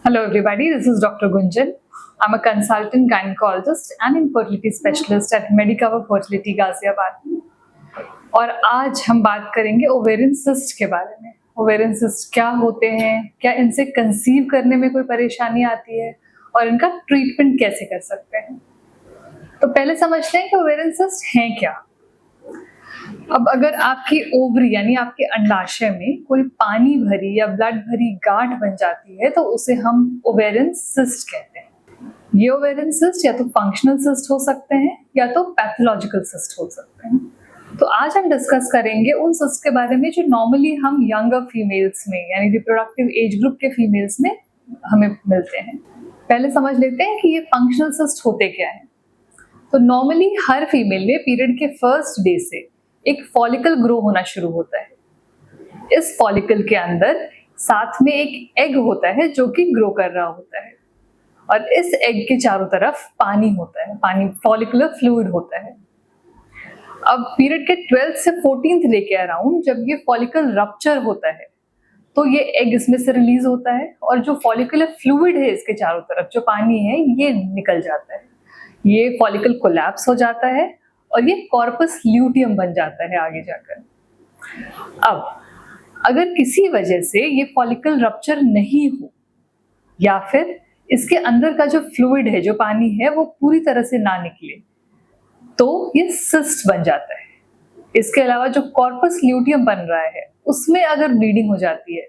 Hello, everybody. This is Dr. Gunjan. I'm a consultant gynecologist and infertility specialist at Medicover Fertility Ghaziabad. और आज हम बात करेंगे ovarian cyst के बारे में। ओवेरियन सिस्ट क्या होते हैं, क्या इनसे कंसीव करने में कोई परेशानी आती है और इनका ट्रीटमेंट कैसे कर सकते हैं। तो पहले समझ लें कि ओवेरियन सिस्ट हैं क्या। अब अगर आपकी ओवरी यानी आपके अंडाशय में कोई पानी भरी या ब्लड भरी गांठ बन जाती है तो उसे हम ओवेरियन सिस्ट कहते हैं। ये ओवेरियन सिस्ट या तो फंक्शनल सिस्ट हो सकते हैं या तो पैथोलॉजिकल सिस्ट हो सकते हैं। तो आज हम डिस्कस करेंगे उन सिस्ट के बारे में जो नॉर्मली हम यंगर फीमेल्स में यानी रिप्रोडक्टिव एज ग्रुप के फीमेल्स में हमें मिलते हैं। पहले समझ लेते हैं कि ये फंक्शनल सिस्ट होते क्या है। तो नॉर्मली हर फीमेल में पीरियड के फर्स्ट डे से एक फॉलिकल ग्रो होना शुरू होता है। इस फॉलिकल के अंदर साथ में एक एग होता है जो कि ग्रो कर रहा होता है और इस एग के चारों तरफ पानी होता है, पानी फॉलिकुलर फ्लूइड होता है। अब पीरियड के 12th से 14th डे के अराउंड जब ये फॉलिकल रप्चर होता है तो ये एग इसमें से रिलीज होता है और जो फॉलिकुलर फ्लूइड है इसके चारों तरफ जो पानी है ये निकल जाता है। ये फॉलिकल कोलैप्स हो जाता है और ये कॉर्पस ल्यूटियम बन जाता है आगे जाकर। अब अगर किसी वजह से ये फॉलिकल रप्चर नहीं हो या फिर इसके अंदर का जो फ्लूइड है, जो पानी है, वो पूरी तरह से ना निकले तो ये सिस्ट बन जाता है। इसके अलावा जो कॉर्पस ल्यूटियम बन रहा है उसमें अगर ब्लीडिंग हो जाती है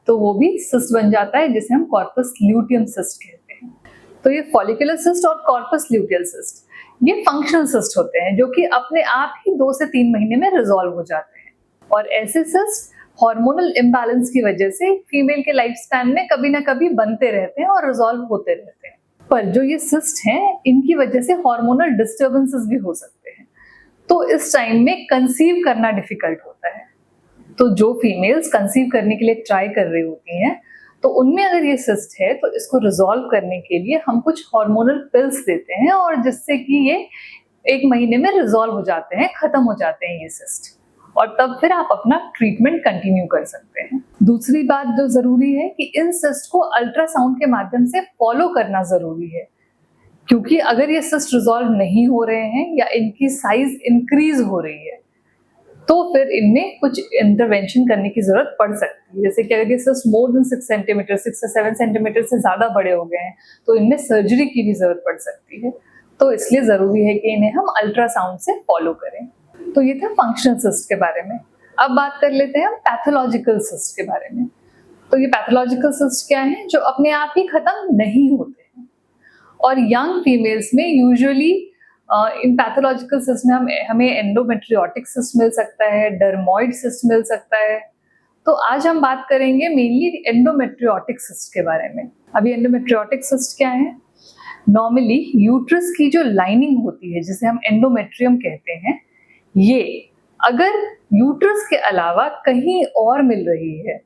तो वो भी सिस्ट बन जाता है जिसे हम कॉर्पस ल्यूटियम सिस्ट कहते हैं। तो ये फॉलिकुलर सिस्ट और कॉर्पस ल्यूटियल सिस्ट ये फंक्शनल सिस्ट होते हैं जो कि अपने आप ही 2 से 3 महीने में रिजॉल्व हो जाते हैं। और ऐसे सिस्ट हार्मोनल इम्बैलेंस की वजह से फीमेल के लाइफ स्पैन में कभी ना कभी बनते रहते हैं और रिजॉल्व होते रहते हैं। पर जो ये सिस्ट हैं इनकी वजह से हार्मोनल डिस्टर्बेंसेस भी हो सकते हैं, तो इस टाइम में कंसीव करना डिफिकल्ट होता है। तो जो फीमेल्स कंसीव करने के लिए ट्राई कर रही होती हैं तो उनमें अगर ये सिस्ट है तो इसको रिजॉल्व करने के लिए हम कुछ हार्मोनल पिल्स देते हैं और जिससे कि ये 1 महीने में रिजॉल्व हो जाते हैं, खत्म हो जाते हैं ये सिस्ट, और तब फिर आप अपना ट्रीटमेंट कंटिन्यू कर सकते हैं। दूसरी बात जो जरूरी है कि इन सिस्ट को अल्ट्रासाउंड के माध्यम से फॉलो करना जरूरी है, क्योंकि अगर ये सिस्ट रिजॉल्व नहीं हो रहे हैं या इनकी साइज इंक्रीज हो रही है तो फिर इनमें कुछ इंटरवेंशन करने की जरूरत पड़ सकती है। जैसे कि अगर ये सिस्ट मोर देन 6 सेंटीमीटर 6 से 7 सेंटीमीटर से ज्यादा बड़े हो गए हैं तो इनमें सर्जरी की भी जरूरत पड़ सकती है। तो इसलिए जरूरी है कि इन्हें हम अल्ट्रासाउंड से फॉलो करें। तो ये था फंक्शनल सिस्ट के बारे में। अब बात कर लेते हैं हम पैथोलॉजिकल सिस्ट के बारे में। तो ये पैथोलॉजिकल सिस्ट क्या है जो अपने आप ही खत्म नहीं होते हैं और यंग फीमेल्स में यूजुअली इन पैथोलॉजिकल सिस्ट में हमें एंडोमेट्रियोटिक सिस्ट मिल सकता है, डर्मोइड सिस्ट मिल सकता है। तो आज हम बात करेंगे मेनली एंडोमेट्रियोटिक सिस्ट के बारे में। अभी एंडोमेट्रियोटिक सिस्ट क्या है? नॉर्मली यूट्रस की जो लाइनिंग होती है जिसे हम एंडोमेट्रियम कहते हैं, ये अगर यूट्रस के अलावा कहीं और मिल रही है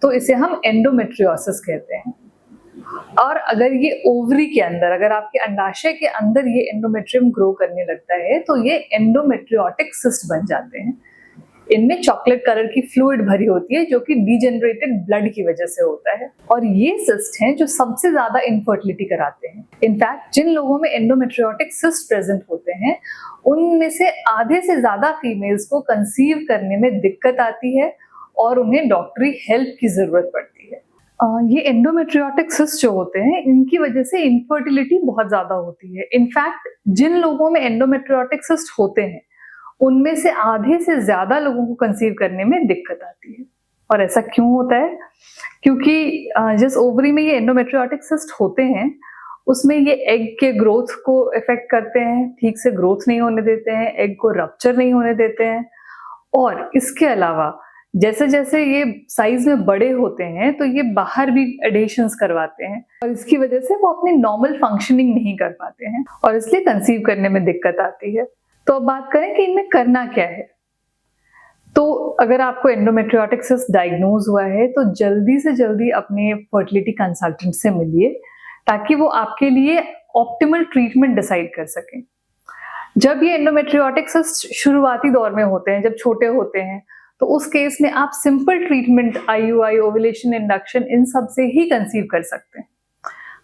तो इसे हम एंडोमेट्रियोसिस कहते हैं। और अगर ये ओवरी के अंदर, अगर आपके अंडाशय के अंदर ये एंडोमेट्रियम ग्रो करने लगता है तो ये एंडोमेट्रियोटिक सिस्ट बन जाते हैं। इनमें चॉकलेट कलर की फ्लूइड भरी होती है जो कि डीजेनरेटेड ब्लड की वजह से होता है और ये सिस्ट हैं जो सबसे ज्यादा इनफर्टिलिटी कराते हैं। इनफैक्ट जिन लोगों में एंडोमेट्रियोटिक सिस्ट प्रेजेंट होते हैं उनमें से आधे से ज्यादा फीमेल्स को कंसीव करने में दिक्कत आती है और उन्हें डॉक्टरी हेल्प की जरूरत पड़ती है। ये एंडोमेट्रियोटिक सिस्ट जो होते हैं इनकी वजह से इनफर्टिलिटी बहुत ज्यादा होती है। इनफैक्ट जिन लोगों में एंडोमेट्रियोटिक सिस्ट होते हैं उनमें से आधे से ज्यादा लोगों को कंसीव करने में दिक्कत आती है। और ऐसा क्यों होता है? क्योंकि जिस ओवरी में ये एंडोमेट्रियोटिक सिस्ट होते हैं उसमें ये एग के ग्रोथ को इफेक्ट करते हैं, ठीक से ग्रोथ नहीं होने देते हैं, एग को रप्चर नहीं होने देते हैं। और इसके अलावा जैसे जैसे ये साइज में बड़े होते हैं तो ये बाहर भी एडिशंस करवाते हैं और इसकी वजह से वो अपनी नॉर्मल फंक्शनिंग नहीं कर पाते हैं और इसलिए कंसीव करने में दिक्कत आती है। तो अब बात करें कि इनमें करना क्या है। तो अगर आपको एंडोमेट्रियोटिक सिस्ट डायग्नोज हुआ है तो जल्दी से जल्दी अपने फर्टिलिटी कंसल्टेंट से मिलिए ताकि वो आपके लिए ऑप्टिमल ट्रीटमेंट डिसाइड कर सकें। जब ये एंडोमेट्रियोटिक सिस्ट शुरुआती दौर में होते हैं, जब छोटे होते हैं, तो उस केस में आप simple treatment IUI, ovulation, induction, इन सब से ही कंसीव कर सकते हैं।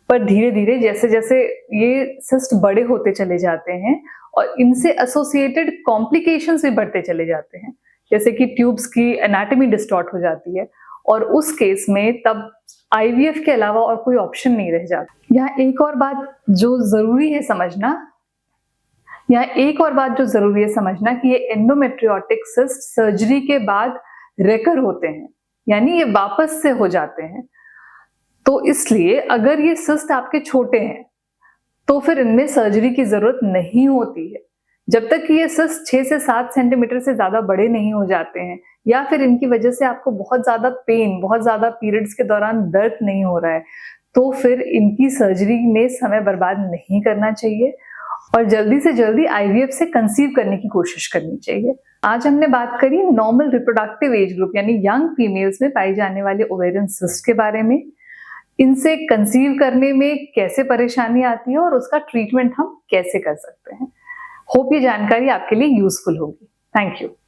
पर धीरे धीरे जैसे जैसे ये सिस्ट बड़े होते चले जाते हैं और इनसे एसोसिएटेड कॉम्प्लिकेशंस भी बढ़ते चले जाते हैं, जैसे कि ट्यूब्स की एनाटॉमी डिस्टॉर्ट हो जाती है, और उस केस में तब आईवीएफ के अलावा और कोई ऑप्शन नहीं रह जाता। यहाँ एक और बात जो जरूरी है समझना कि ये एंडोमेट्रियोटिक सिस्ट सर्जरी के बाद रेकर होते हैं, यानी ये वापस से हो जाते हैं। तो इसलिए अगर ये सिस्ट आपके छोटे हैं तो फिर इनमें सर्जरी की जरूरत नहीं होती है, जब तक कि ये सिस्ट 6 से 7 सेंटीमीटर से ज्यादा बड़े नहीं हो जाते हैं, या फिर इनकी वजह से आपको बहुत ज्यादा पेन, बहुत ज्यादा पीरियड्स के दौरान दर्द नहीं हो रहा है, तो फिर इनकी सर्जरी में समय बर्बाद नहीं करना चाहिए और जल्दी से जल्दी आईवीएफ से कंसीव करने की कोशिश करनी चाहिए। आज हमने बात करी नॉर्मल रिप्रोडक्टिव एज ग्रुप यानी यंग फीमेल्स में पाई जाने वाले ओवेरियन सिस्ट के बारे में, इनसे कंसीव करने में कैसे परेशानी आती है और उसका ट्रीटमेंट हम कैसे कर सकते हैं। होप ये जानकारी आपके लिए यूजफुल होगी। Thank you.